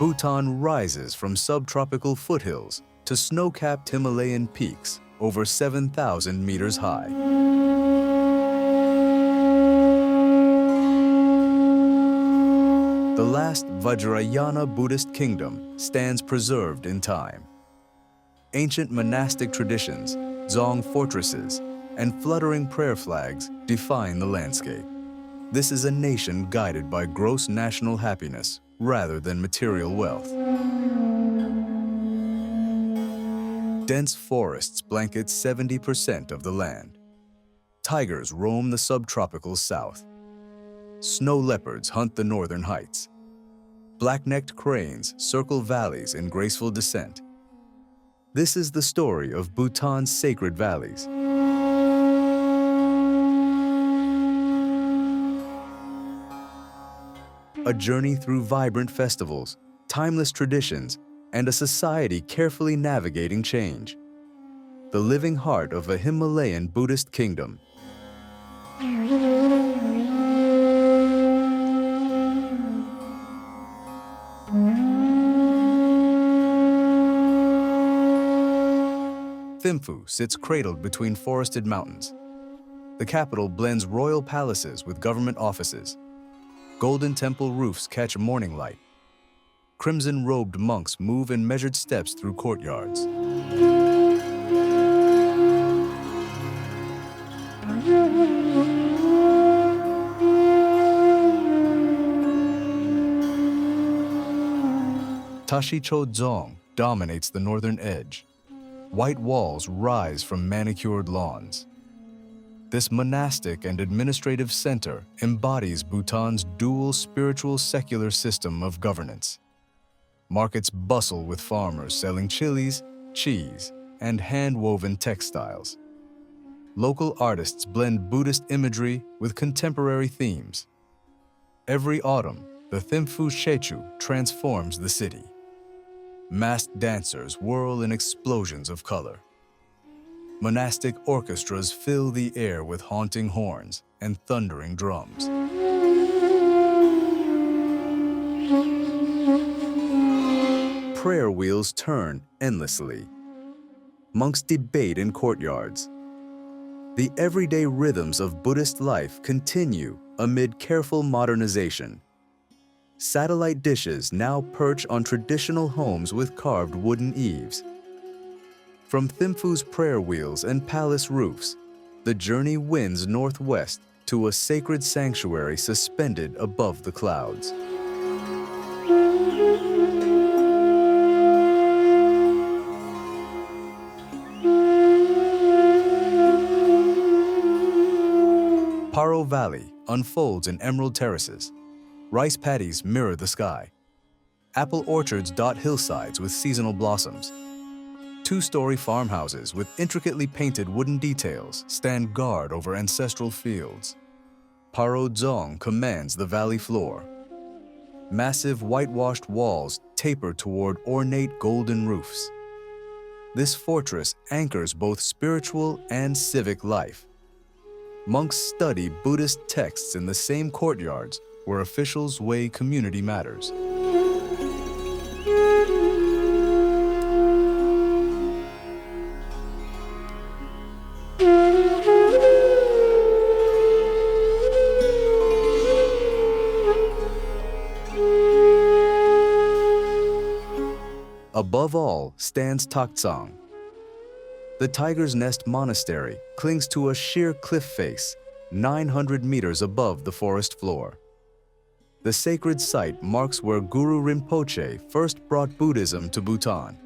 Bhutan rises from subtropical foothills to snow-capped Himalayan peaks over 7,000 meters high. The last Vajrayana Buddhist kingdom stands preserved in time. Ancient monastic traditions, dzong fortresses, and fluttering prayer flags define the landscape. This is a nation guided by gross national happiness rather than material wealth. Dense forests blanket 70% of the land. Tigers roam the subtropical south. Snow leopards hunt the northern heights. Black-necked cranes circle valleys in graceful descent. This is the story of Bhutan's sacred valleys. A journey through vibrant festivals, timeless traditions, and a society carefully navigating change. The living heart of a Himalayan Buddhist kingdom. Thimphu sits cradled between forested mountains. The capital blends royal palaces with government offices. Golden temple roofs catch morning light. Crimson-robed monks move in measured steps through courtyards. Tashicho Dzong dominates the northern edge. White walls rise from manicured lawns. This monastic and administrative center embodies Bhutan's dual spiritual-secular system of governance. Markets bustle with farmers selling chilies, cheese, and hand-woven textiles. Local artists blend Buddhist imagery with contemporary themes. Every autumn, the Thimphu Shechu transforms the city. Masked dancers whirl in explosions of color. Monastic orchestras fill the air with haunting horns and thundering drums. Prayer wheels turn endlessly. Monks debate in courtyards. The everyday rhythms of Buddhist life continue amid careful modernization. Satellite dishes now perch on traditional homes with carved wooden eaves. From Thimphu's prayer wheels and palace roofs, the journey winds northwest to a sacred sanctuary suspended above the clouds. Paro Valley unfolds in emerald terraces. Rice paddies mirror the sky. Apple orchards dot hillsides with seasonal blossoms. Two-story farmhouses with intricately painted wooden details stand guard over ancestral fields. Paro Dzong commands the valley floor. Massive whitewashed walls taper toward ornate golden roofs. This fortress anchors both spiritual and civic life. Monks study Buddhist texts in the same courtyards where officials weigh community matters. Above all stands Taktsang. The Tiger's Nest Monastery clings to a sheer cliff face, 900 meters above the forest floor. The sacred site marks where Guru Rinpoche first brought Buddhism to Bhutan.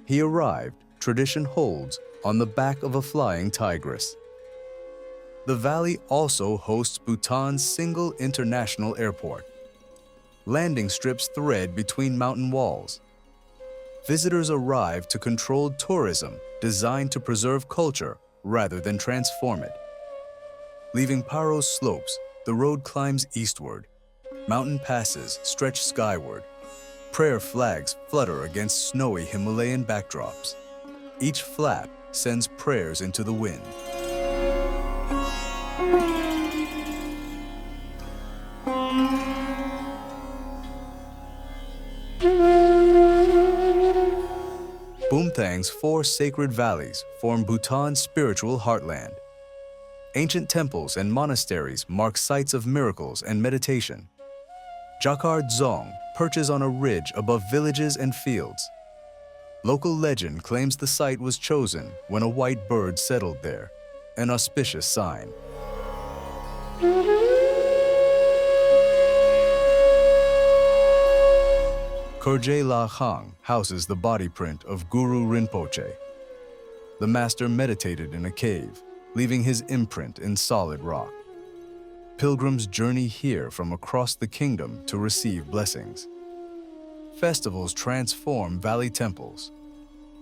He arrived, tradition holds, on the back of a flying tigress. The valley also hosts Bhutan's single international airport. Landing strips thread between mountain walls. Visitors arrive to controlled tourism designed to preserve culture rather than transform it. Leaving Paro's slopes, the road climbs eastward. Mountain passes stretch skyward. Prayer flags flutter against snowy Himalayan backdrops. Each flap sends prayers into the wind. Dzong's 4 sacred valleys form Bhutan's spiritual heartland. Ancient temples and monasteries mark sites of miracles and meditation. Dzong perches on a ridge above villages and fields. Local legend claims the site was chosen when a white bird settled there, an auspicious sign. Kurje La Hang houses the body print of Guru Rinpoche. The master meditated in a cave, leaving his imprint in solid rock. Pilgrims journey here from across the kingdom to receive blessings. Festivals transform valley temples.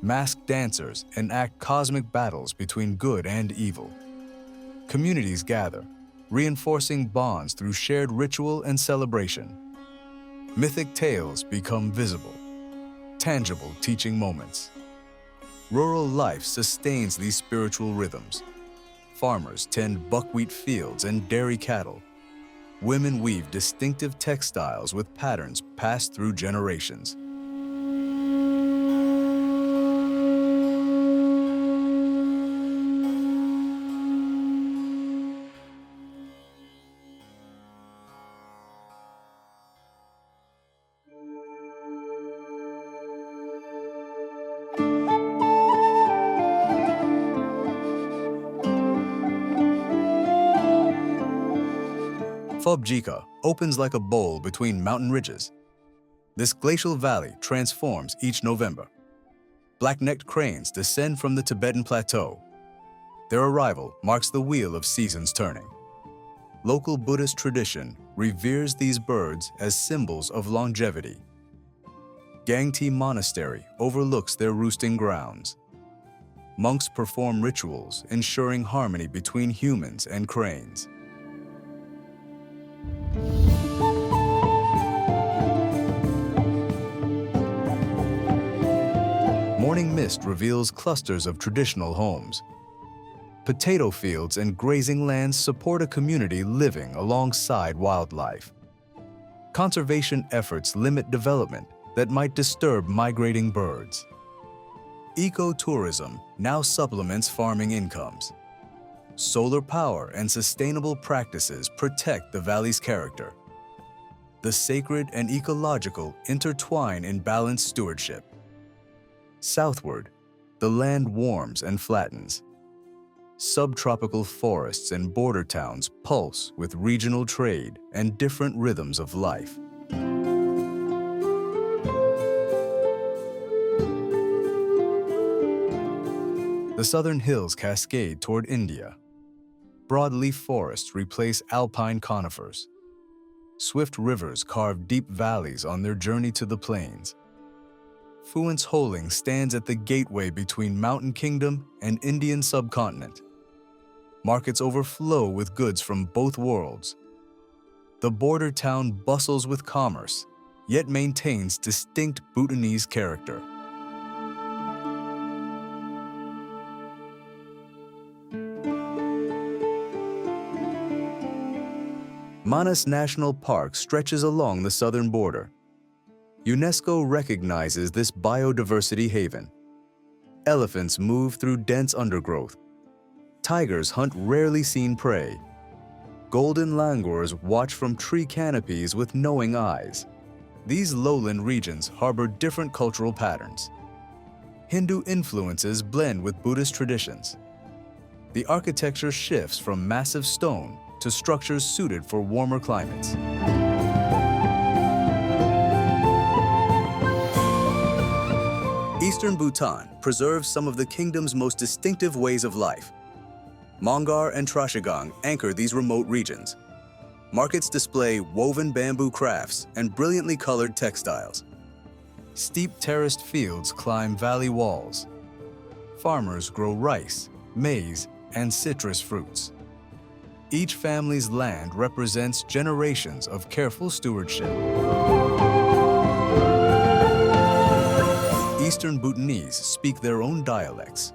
Masked dancers enact cosmic battles between good and evil. Communities gather, reinforcing bonds through shared ritual and celebration. Mythic tales become visible, tangible teaching moments. Rural life sustains these spiritual rhythms. Farmers tend buckwheat fields and dairy cattle. Women weave distinctive textiles with patterns passed through generations. Phobjika opens like a bowl between mountain ridges. This glacial valley transforms each November. Black-necked cranes descend from the Tibetan plateau. Their arrival marks the wheel of seasons turning. Local Buddhist tradition reveres these birds as symbols of longevity. Gangti Monastery overlooks their roosting grounds. Monks perform rituals ensuring harmony between humans and cranes. Morning mist reveals clusters of traditional homes. Potato fields and grazing lands support a community living alongside wildlife. Conservation efforts limit development that might disturb migrating birds. Ecotourism now supplements farming incomes. Solar power and sustainable practices protect the valley's character. The sacred and ecological intertwine in balanced stewardship. Southward, the land warms and flattens. Subtropical forests and border towns pulse with regional trade and different rhythms of life. The southern hills cascade toward India. Broadleaf forests replace alpine conifers. Swift rivers carve deep valleys on their journey to the plains. Phuent's Holing stands at the gateway between Mountain Kingdom and Indian subcontinent. Markets overflow with goods from both worlds. The border town bustles with commerce, yet maintains distinct Bhutanese character. Manas National Park stretches along the southern border. UNESCO recognizes this biodiversity haven. Elephants move through dense undergrowth. Tigers hunt rarely seen prey. Golden langurs watch from tree canopies with knowing eyes. These lowland regions harbor different cultural patterns. Hindu influences blend with Buddhist traditions. The architecture shifts from massive stone to structures suited for warmer climates. Eastern Bhutan preserves some of the kingdom's most distinctive ways of life. Mongar and Trashigang anchor these remote regions. Markets display woven bamboo crafts and brilliantly colored textiles. Steep terraced fields climb valley walls. Farmers grow rice, maize, and citrus fruits. Each family's land represents generations of careful stewardship. Eastern Bhutanese speak their own dialects.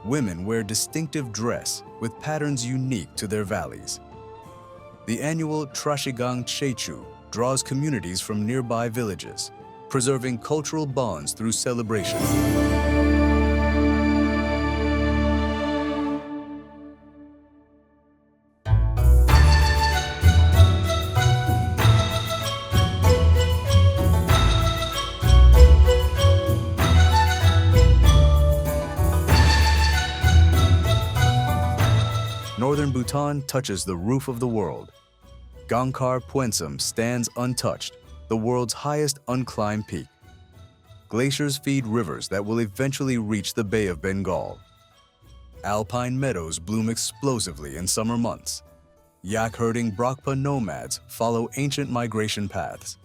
Women wear distinctive dress with patterns unique to their valleys. The annual Trashigang Chechu draws communities from nearby villages, preserving cultural bonds through celebration. Northern Bhutan touches the roof of the world. Gangkhar Puensum stands untouched, the world's highest unclimbed peak. Glaciers feed rivers that will eventually reach the Bay of Bengal. Alpine meadows bloom explosively in summer months. Yak-herding Brakpa nomads follow ancient migration paths.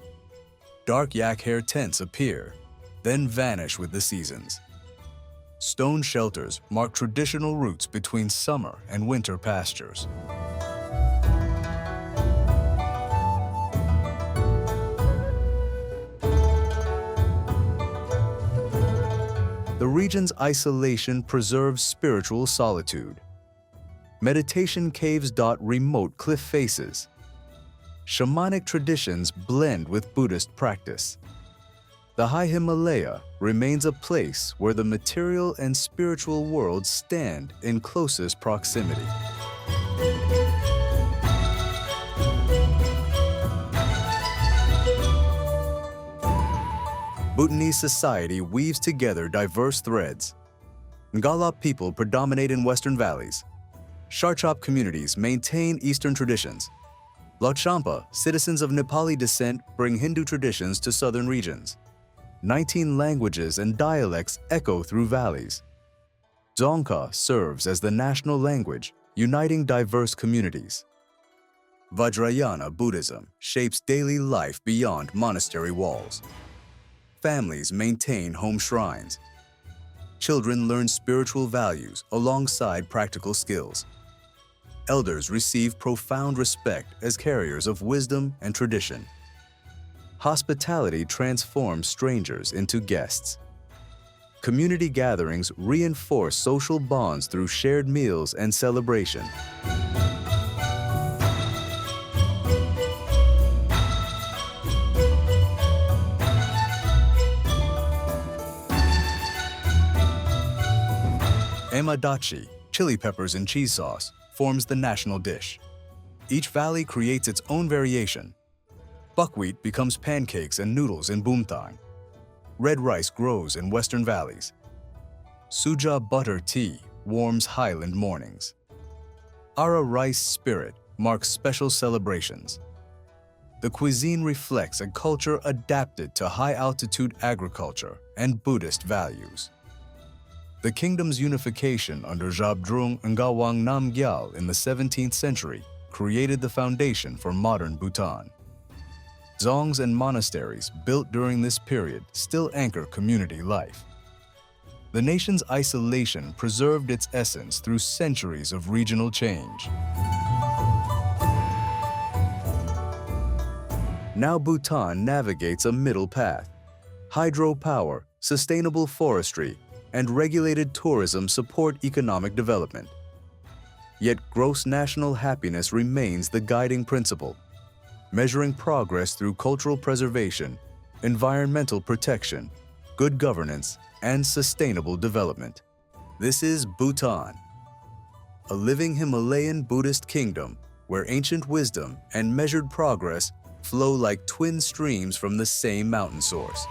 Dark yak hair tents appear, then vanish with the seasons. Stone shelters mark traditional routes between summer and winter pastures. The region's isolation preserves spiritual solitude. Meditation caves dot remote cliff faces. Shamanic traditions blend with Buddhist practice. The high Himalaya remains a place where the material and spiritual worlds stand in closest proximity. Bhutanese society weaves together diverse threads. Ngala people predominate in western valleys. Sharchop communities maintain eastern traditions. Lhotshampa, citizens of Nepali descent, bring Hindu traditions to southern regions. 19 languages and dialects echo through valleys. Dzongkha serves as the national language, uniting diverse communities. Vajrayana Buddhism shapes daily life beyond monastery walls. Families maintain home shrines. Children learn spiritual values alongside practical skills. Elders receive profound respect as carriers of wisdom and tradition. Hospitality transforms strangers into guests. Community gatherings reinforce social bonds through shared meals and celebration. Emadachi, chili peppers and cheese sauce, forms the national dish. Each valley creates its own variation. Buckwheat becomes pancakes and noodles in Bhutan. Red rice grows in western valleys. Suja butter tea warms highland mornings. Ara rice spirit marks special celebrations. The cuisine reflects a culture adapted to high-altitude agriculture and Buddhist values. The kingdom's unification under Zhabdrung Ngawang Namgyal in the 17th century created the foundation for modern Bhutan. Dzongs and monasteries built during this period still anchor community life. The nation's isolation preserved its essence through centuries of regional change. Now Bhutan navigates a middle path. Hydropower, sustainable forestry, and regulated tourism support economic development. Yet gross national happiness remains the guiding principle, measuring progress through cultural preservation, environmental protection, good governance, and sustainable development. This is Bhutan, a living Himalayan Buddhist kingdom where ancient wisdom and measured progress flow like twin streams from the same mountain source.